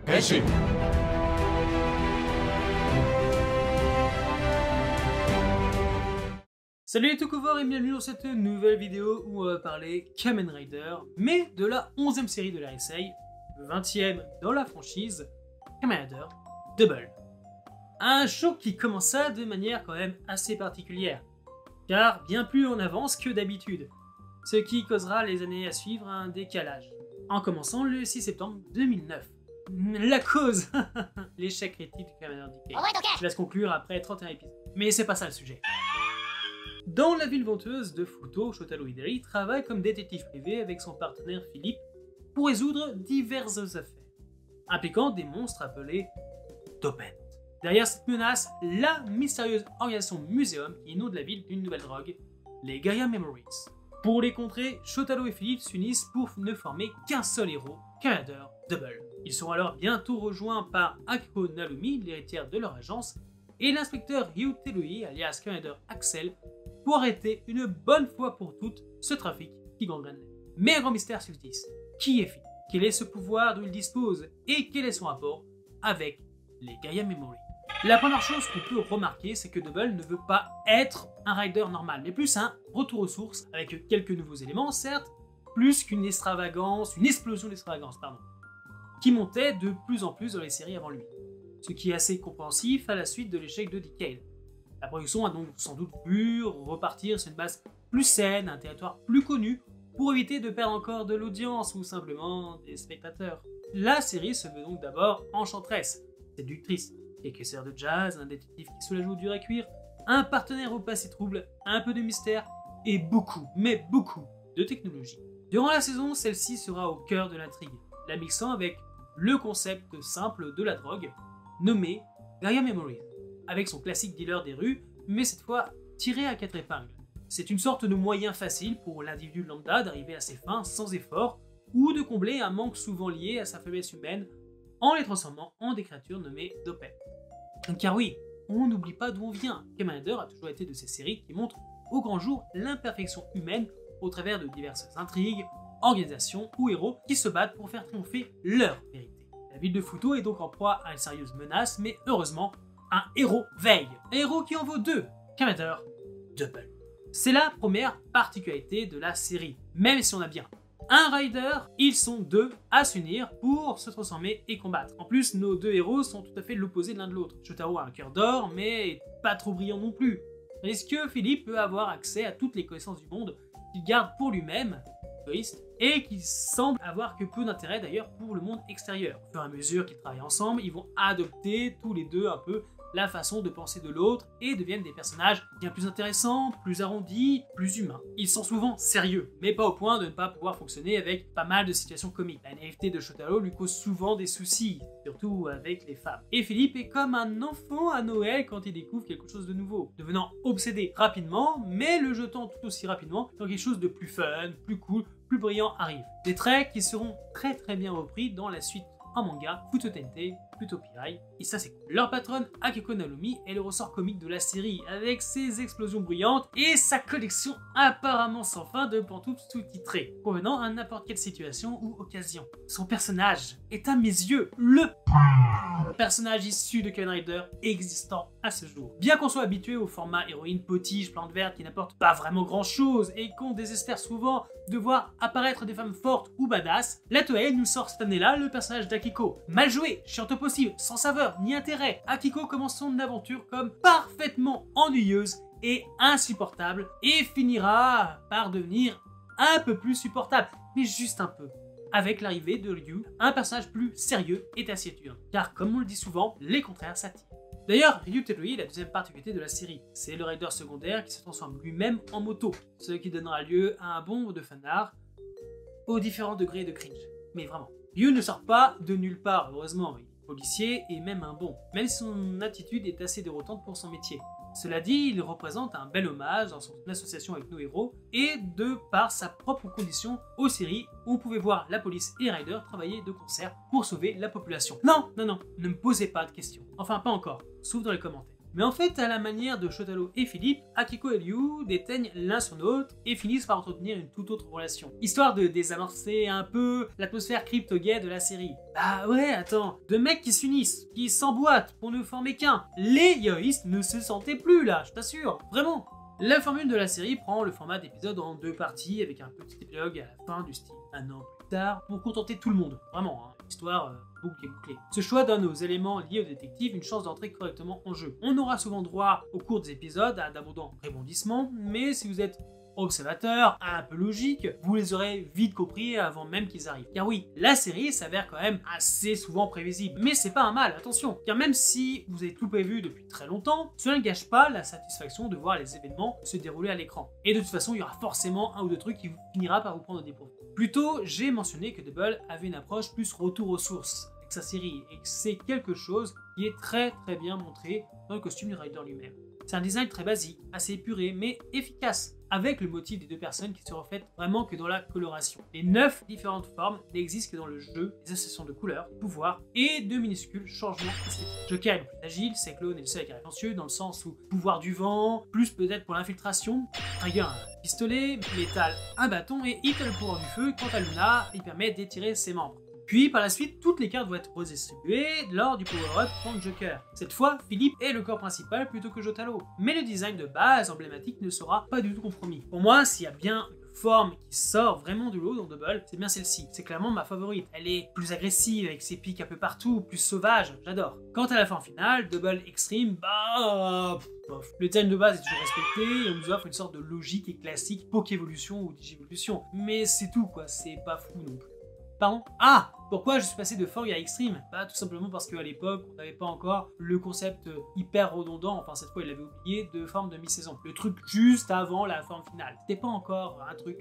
変身。 Salut les Tokufor et bienvenue dans cette nouvelle vidéo où on va parler Kamen Rider, mais de la 11e série de la Heisei, le 20e dans la franchise, Kamen Rider Double. Un show qui commença de manière quand même assez particulière, car bien plus on avance que d'habitude, ce qui causera les années à suivre un décalage, en commençant le 6 septembre 2009. La cause, l'échec critique de Kamen Rider Decade, qui va se conclure après 31 épisodes. Mais c'est pas ça le sujet. Dans la ville venteuse de Futo, Shotaro Hidari travaille comme détective privé avec son partenaire Philippe pour résoudre diverses affaires, impliquant des monstres appelés Dopen. Derrière cette menace, la mystérieuse organisation Muséum qui inonde la ville d'une nouvelle drogue, les Gaia Memories. Pour les contrer, Shotaro et Philippe s'unissent pour ne former qu'un seul héros, Kamen Rider Double. Ils seront alors bientôt rejoints par Akiko Narumi, l'héritière de leur agence, et l'inspecteur Ryu Terui, alias Kamen Rider Axel, pour arrêter une bonne fois pour toutes ce trafic qui gangrène. Mais un grand mystère subsiste. Qui est Philippe? Quel est ce pouvoir dont il dispose? Et quel est son rapport avec les Gaia Memory? La première chose qu'on peut remarquer, c'est que Double ne veut pas être un rider normal, mais plus un retour aux sources, avec quelques nouveaux éléments, certes, plus qu'une extravagance, une explosion d'extravagance, pardon, qui montait de plus en plus dans les séries avant lui. Ce qui est assez compréhensif à la suite de l'échec de Decade. La production a donc sans doute pu repartir sur une base plus saine, un territoire plus connu, pour éviter de perdre encore de l'audience ou simplement des spectateurs. La série se veut donc d'abord enchanteresse, séductrice, quelques sœurs de jazz, un détective qui soulage au dur à cuire, un partenaire au passé trouble, un peu de mystère et beaucoup, mais beaucoup de technologie. Durant la saison, celle-ci sera au cœur de l'intrigue, la mixant avec le concept simple de la drogue, nommé Gaia Memories, avec son classique dealer des rues, mais cette fois tiré à 4 épingles. C'est une sorte de moyen facile pour l'individu lambda d'arriver à ses fins sans effort, ou de combler un manque souvent lié à sa faiblesse humaine en les transformant en des créatures nommées Dopen. Car oui, on n'oublie pas d'où on vient. Kamen Rider a toujours été de ces séries qui montrent au grand jour l'imperfection humaine au travers de diverses intrigues, organisations ou héros qui se battent pour faire triompher leur vérité. La ville de Futo est donc en proie à une sérieuse menace, mais heureusement, un héros veille. Un héros qui en vaut deux, Kamen Rider Double. C'est la première particularité de la série. Même si on a bien un rider, ils sont deux à s'unir pour se transformer et combattre. En plus, nos deux héros sont tout à fait l'opposé de l'un de l'autre. Shotaro a un cœur d'or, mais pas trop brillant non plus. Est-ce que Philippe peut avoir accès à toutes les connaissances du monde qu'il garde pour lui-même, égoïste, et qui semble avoir que peu d'intérêt d'ailleurs pour le monde extérieur. Au fur et à mesure qu'ils travaillent ensemble, ils vont adopter tous les deux un peu la façon de penser de l'autre et deviennent des personnages bien plus intéressants, plus arrondis, plus humains. Ils sont souvent sérieux, mais pas au point de ne pas pouvoir fonctionner avec pas mal de situations comiques. La naïveté de Shotaro lui cause souvent des soucis, surtout avec les femmes. Et Philippe est comme un enfant à Noël quand il découvre quelque chose de nouveau, devenant obsédé rapidement, mais le jetant tout aussi rapidement quand quelque chose de plus fun, plus cool, plus brillant arrive. Des traits qui seront très bien repris dans la suite en manga, Futo Tente, Futo Pirai, et ça c'est cool. Leur patronne Akiko Narumi est le ressort comique de la série, avec ses explosions brillantes et sa collection apparemment sans fin de pantoufles sous-titrées, provenant à n'importe quelle situation ou occasion. Son personnage est à mes yeux le personnage issu de Kamen Rider existant à ce jour. Bien qu'on soit habitué au format héroïne potige, plante verte qui n'apporte pas vraiment grand chose et qu'on désespère souvent de voir apparaître des femmes fortes ou badass, la Toei nous sort cette année-là le personnage d'Akiko. Mal joué, chiant au possible, sans saveur ni intérêt, Akiko commence son aventure comme parfaitement ennuyeuse et insupportable et finira par devenir un peu plus supportable, mais juste un peu, avec l'arrivée de Ryu, un personnage plus sérieux et taciturne. Car comme on le dit souvent, les contraires s'attirent. D'ailleurs, Ryu Terui est la deuxième particularité de la série. C'est le rider secondaire qui se transforme lui-même en moto, ce qui donnera lieu à un bon nombre de fanarts aux différents degrés de cringe. Mais vraiment, Ryu ne sort pas de nulle part, heureusement. Il est policier et même un bon, même si son attitude est assez déroutante pour son métier. Cela dit, il représente un bel hommage dans son association avec nos héros et de par sa propre condition aux séries où on pouvait voir la police et les riders travailler de concert pour sauver la population. Non, ne me posez pas de questions. Enfin, pas encore, sauf dans les commentaires. Mais en fait, à la manière de Shotaro et Philippe, Akiko et Ryu déteignent l'un sur l'autre et finissent par entretenir une toute autre relation. Histoire de désamorcer un peu l'atmosphère crypto-gay de la série. Bah ouais, attends, deux mecs qui s'unissent, qui s'emboîtent pour ne former qu'un. Les yaoïstes ne se sentaient plus là, je t'assure, vraiment. La formule de la série prend le format d'épisode en 2 parties avec un petit épilogue à la fin du style un an plus tard pour contenter tout le monde. Vraiment, hein, l'histoire bouclée. Ce choix donne aux éléments liés au détective une chance d'entrer correctement en jeu. On aura souvent droit au cours des épisodes à d'abondants rebondissements, mais si vous êtes observateur, un peu logique, vous les aurez vite compris avant même qu'ils arrivent. Car oui, la série s'avère quand même assez souvent prévisible. Mais c'est pas un mal, attention. Car même si vous avez tout prévu depuis très longtemps, cela ne gâche pas la satisfaction de voir les événements se dérouler à l'écran. Et de toute façon, il y aura forcément un ou deux trucs qui finira par vous prendre au dépourvu. Plus tôt, j'ai mentionné que Double avait une approche plus retour aux sources avec sa série, et que c'est quelque chose qui est très bien montré dans le costume du Rider lui-même. C'est un design très basique, assez épuré, mais efficace, avec le motif des deux personnes qui se reflètent vraiment que dans la coloration. Les 9 différentes formes n'existent que dans le jeu, les associations de couleurs, pouvoirs et de minuscules changements esthétiques. Joker est le plus agile, Cyclone est le seul silencieux dans le sens où pouvoir du vent, plus peut-être pour l'infiltration, Tiger un pistolet, Metal un bâton et Hit a le pouvoir du feu, quant à Luna, il permet d'étirer ses membres. Puis par la suite, toutes les cartes vont être redistribuées lors du power-up contre Joker. Cette fois, Philippe est le corps principal plutôt que Jotaro. Mais le design de base emblématique ne sera pas du tout compromis. Pour moi, s'il y a bien une forme qui sort vraiment du lot dans Double, c'est bien celle-ci. C'est clairement ma favorite. Elle est plus agressive avec ses pics un peu partout, plus sauvage, j'adore. Quant à la forme finale, Double Extreme, bof. Le design de base est toujours respecté et on nous offre une sorte de logique et classique Pokévolution ou Digivolution. Mais c'est tout quoi, c'est pas fou non plus. Pardon ? Ah ! Pourquoi je suis passé de Forge à Extreme ? Bah tout simplement parce qu'à l'époque, on n'avait pas encore le concept hyper redondant, enfin cette fois il l'avait oublié, de forme de mi-saison. Le truc juste avant la forme finale. C'était pas encore un truc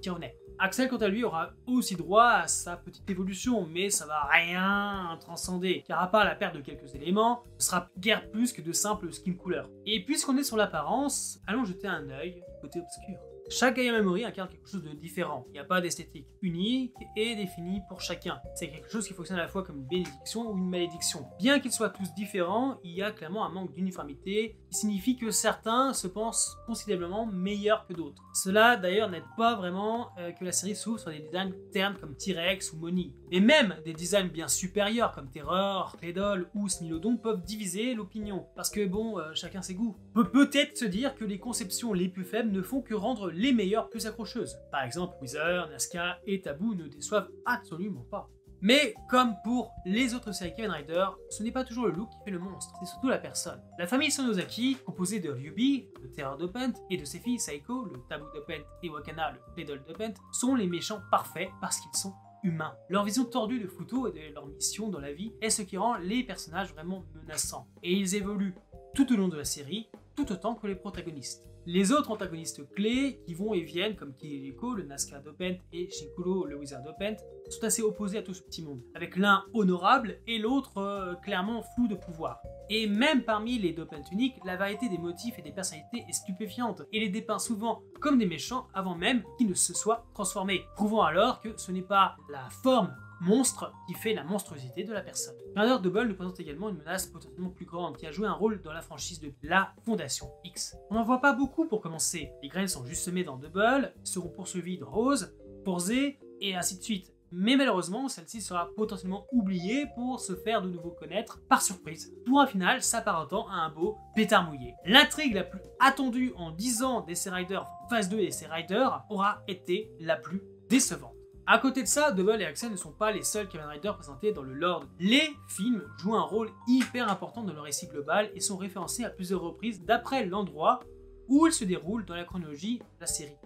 qui revenait. Axel, quant à lui, aura aussi droit à sa petite évolution, mais ça va rien transcender, car à part la perte de quelques éléments, ce sera guère plus que de simples skin couleurs. Et puisqu'on est sur l'apparence, allons jeter un œil côté obscur. Chaque Gaia Memory incarne quelque chose de différent. Il n'y a pas d'esthétique unique et définie pour chacun. C'est quelque chose qui fonctionne à la fois comme une bénédiction ou une malédiction. Bien qu'ils soient tous différents, il y a clairement un manque d'uniformité qui signifie que certains se pensent considérablement meilleurs que d'autres. Cela d'ailleurs n'aide pas vraiment que la série s'ouvre sur des designs ternes comme T-Rex ou Moni. Et même des designs bien supérieurs comme Terror, Claydol ou Smilodon peuvent diviser l'opinion. Parce que bon, chacun ses goûts. On peut peut-être se dire que les conceptions les plus faibles ne font que rendre les meilleures plus accrocheuses. Par exemple, Wither, Nazca et Taboo ne déçoivent absolument pas. Mais comme pour les autres séries Kamen Rider, ce n'est pas toujours le look qui fait le monstre, c'est surtout la personne. La famille Sonozaki, composée de Ryubi, le Terror Dopent, et de ses filles Saiko, le Taboo Dopent, et Wakana, le Claydol Dopent, sont les méchants parfaits parce qu'ils sont humains. Leur vision tordue de Futo et de leur mission dans la vie est ce qui rend les personnages vraiment menaçants. Et ils évoluent tout au long de la série, tout autant que les protagonistes. Les autres antagonistes clés qui vont et viennent, comme Kiriko, le Nazca Dopent, et Shinkuro, le Wizard Dopent, sont assez opposés à tout ce petit monde, avec l'un honorable et l'autre clairement flou de pouvoir. Et même parmi les Dopent uniques, la variété des motifs et des personnalités est stupéfiante, et les dépeint souvent comme des méchants avant même qu'ils ne se soient transformés, prouvant alors que ce n'est pas la forme monstre qui fait la monstruosité de la personne. Rider Double nous présente également une menace potentiellement plus grande qui a joué un rôle dans la franchise de la Fondation X. On n'en voit pas beaucoup pour commencer. Les graines sont juste semées dans Double, seront poursuivies dans Rose, Forze et ainsi de suite. Mais malheureusement, celle-ci sera potentiellement oubliée pour se faire de nouveau connaître par surprise, pour un final s'apparentant à un beau pétard mouillé. L'intrigue la plus attendue en 10 ans d'Essay Rider, phase 2 d'Essay Rider, aura été la plus décevante. A côté de ça, Double et Axel ne sont pas les seuls Kamen Rider présentés dans le lore. Les films jouent un rôle hyper important dans le récit global et sont référencés à plusieurs reprises d'après l'endroit où ils se déroulent dans la chronologie de la série.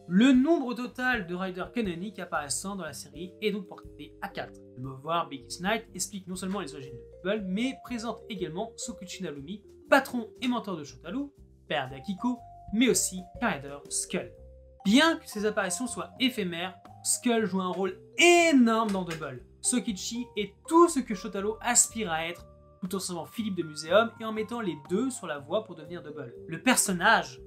Le nombre total de Riders canoniques apparaissant dans la série est donc porté à 4. Le Movoir Biggest Night explique non seulement les origines de Double, mais présente également Sokuchi Narumi, patron et mentor de Shotaro, père d'Akiko, mais aussi Rider Skull. Bien que ces apparitions soient éphémères, Skull joue un rôle énorme dans Double. Sokichi est tout ce que Shotaro aspire à être, tout en sauvant Philippe de Muséum et en mettant les deux sur la voie pour devenir Double. Le personnage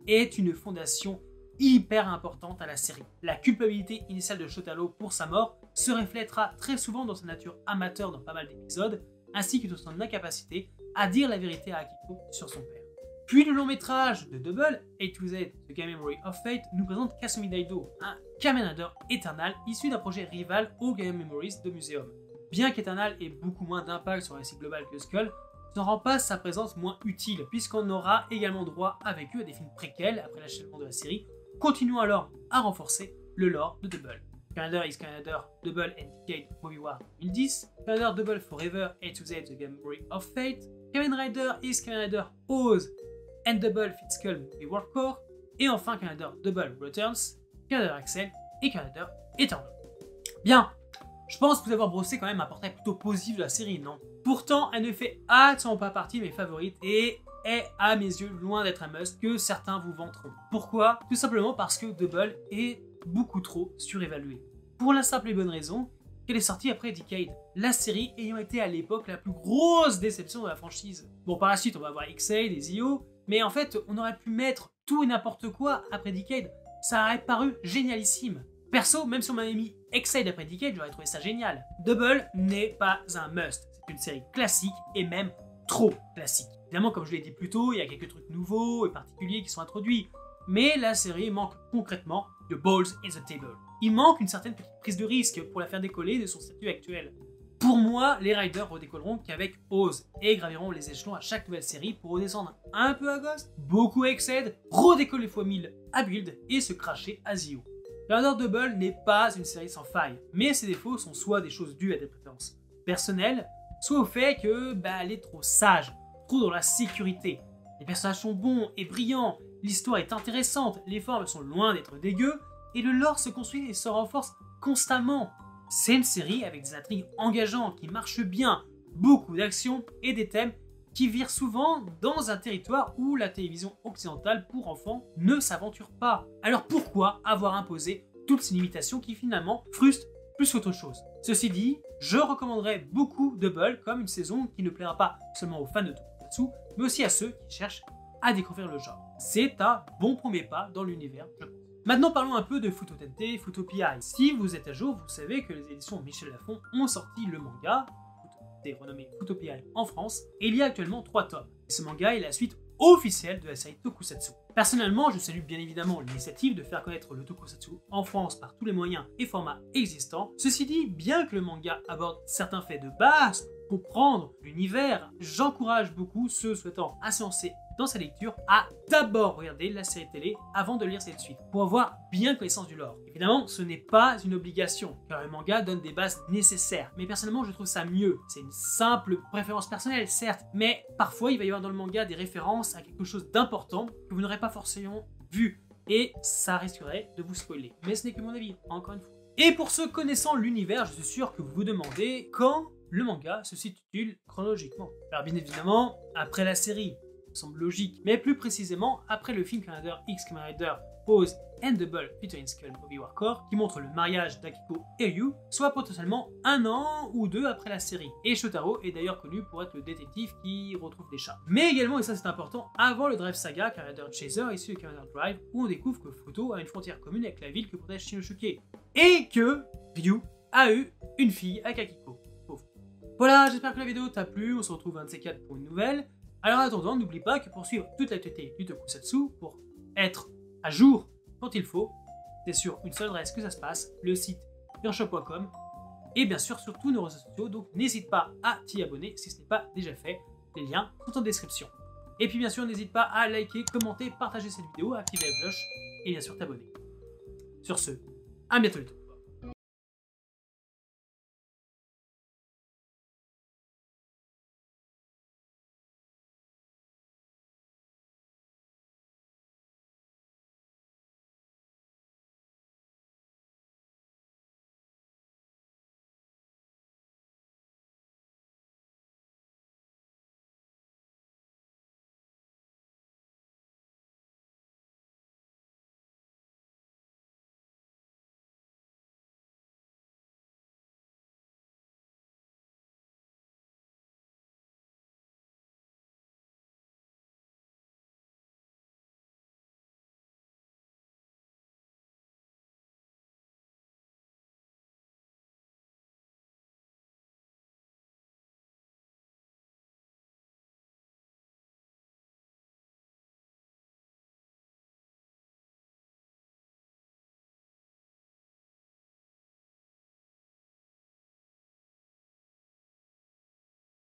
est une fondation hyper importante à la série. La culpabilité initiale de Shotaro pour sa mort se reflètera très souvent dans sa nature amateur dans pas mal d'épisodes, ainsi que de son incapacité à dire la vérité à Akiko sur son père. Puis le long métrage de Double, A2Z, The Game Memory of Fate, nous présente Kasumi Daido, un Kamen Rider éternel issu d'un projet rival au Game Memories de Museum. Bien qu'Eternal ait beaucoup moins d'impact sur le récit global que Skull, ça ne rend pas sa présence moins utile, puisqu'on aura également droit avec eux à des films préquels après l'achèvement de la série, continuant alors à renforcer le lore de Double. Kamen Rider is Kamen Rider Double and Decade Movie War 2010, Kamen Rider Double Forever A2Z The Game Memory of Fate, Kamen Rider is Kamen Rider Oz and Double Fit Skull Movie War Core, et enfin Kamen Rider Double Returns, Kamen Rider Axel et Kamen Rider Eternal. Bien, je pense vous avoir brossé quand même un portrait plutôt positif de la série, non? Pourtant, elle ne fait absolument pas partie de mes favorites et est à mes yeux loin d'être un must que certains vous vanteront. Pourquoi? Tout simplement parce que Double est beaucoup trop surévaluée. Pour la simple et bonne raison qu'elle est sortie après Decade, la série ayant été à l'époque la plus grosse déception de la franchise. Bon, par la suite, on va voir X-Aid et Zio, mais en fait, on aurait pu mettre tout et n'importe quoi après Decade, ça aurait paru génialissime. Perso, même si on m'avait mis X-Aid après Decade, j'aurais trouvé ça génial. Double n'est pas un must, c'est une série classique et même trop classique. Évidemment, comme je l'ai dit plus tôt, il y a quelques trucs nouveaux et particuliers qui sont introduits, mais la série manque concrètement de balls in the table. Il manque une certaine petite prise de risque pour la faire décoller de son statut actuel. Pour moi, les Riders redécolleront qu'avec Oz et graviront les échelons à chaque nouvelle série pour redescendre un peu à Ghost, beaucoup à X-Aid, redécoller x1000 à Build et se cracher à Zio. Kamen Rider Double n'est pas une série sans faille, mais ses défauts sont soit des choses dues à des préférences personnelles, soit au fait que elle est trop sage, trop dans la sécurité. Les personnages sont bons et brillants, l'histoire est intéressante, les formes sont loin d'être dégueu, et le lore se construit et se renforce constamment. C'est une série avec des intrigues engageantes qui marchent bien, beaucoup d'actions et des thèmes qui virent souvent dans un territoire où la télévision occidentale pour enfants ne s'aventure pas. Alors pourquoi avoir imposé toutes ces limitations qui finalement frustrent plus qu'autre chose? Ceci dit, je recommanderais beaucoup Double comme une saison qui ne plaira pas seulement aux fans de Tokusatsu, mais aussi à ceux qui cherchent à découvrir le genre. C'est un bon premier pas dans l'univers, je pense. Maintenant parlons un peu de Futo Tente, Futo PI. Si vous êtes à jour, vous savez que les éditions Michel Lafon ont sorti le manga, renommé Futo PI en France, et il y a actuellement 3 tomes. Et ce manga est la suite officielle de la série Tokusatsu. Personnellement, je salue bien évidemment l'initiative de faire connaître le Tokusatsu en France par tous les moyens et formats existants. Ceci dit, bien que le manga aborde certains faits de base, pour comprendre l'univers, j'encourage beaucoup ceux souhaitant assurancer dans sa lecture à d'abord regarder la série télé avant de lire cette suite, pour avoir bien connaissance du lore. Évidemment, ce n'est pas une obligation, car le manga donne des bases nécessaires, mais personnellement je trouve ça mieux. C'est une simple préférence personnelle, certes, mais parfois il va y avoir dans le manga des références à quelque chose d'important que vous n'aurez pas forcément vu, et ça risquerait de vous spoiler. Mais ce n'est que mon avis, encore une fois. Et pour ceux connaissant l'univers, je suis sûr que vous vous demandez quand le manga se situe chronologiquement. Alors bien évidemment, après la série, ça semble logique, mais plus précisément après le film Kamen Rider X Kamen Rider Pose and Double Featuring Skull Movie War Core, qui montre le mariage d'Akiko et Ryu, soit potentiellement 1 an ou 2 après la série. Et Shotaro est d'ailleurs connu pour être le détective qui retrouve des chats. Mais également, et ça c'est important, avant le Drive Saga Kamen Rider Chaser issu de Kamen Rider Drive, où on découvre que Futo a une frontière commune avec la ville que protège Shinosuke, et que Ryu a eu une fille avec Akiko. Pauvre. Voilà, j'espère que la vidéo t'a plu, on se retrouve un de ces 4 pour une nouvelle. Alors en attendant, n'oublie pas que pour suivre toute l'actualité du Tokusatsu, pour être à jour quand il faut, c'est sur une seule adresse que ça se passe, le site yourshop.com, et bien sûr sur tous nos réseaux sociaux, donc n'hésite pas à t'y abonner si ce n'est pas déjà fait, les liens sont en description. Et puis bien sûr, n'hésite pas à liker, commenter, partager cette vidéo, activer la cloche, et bien sûr t'abonner. Sur ce, à bientôt les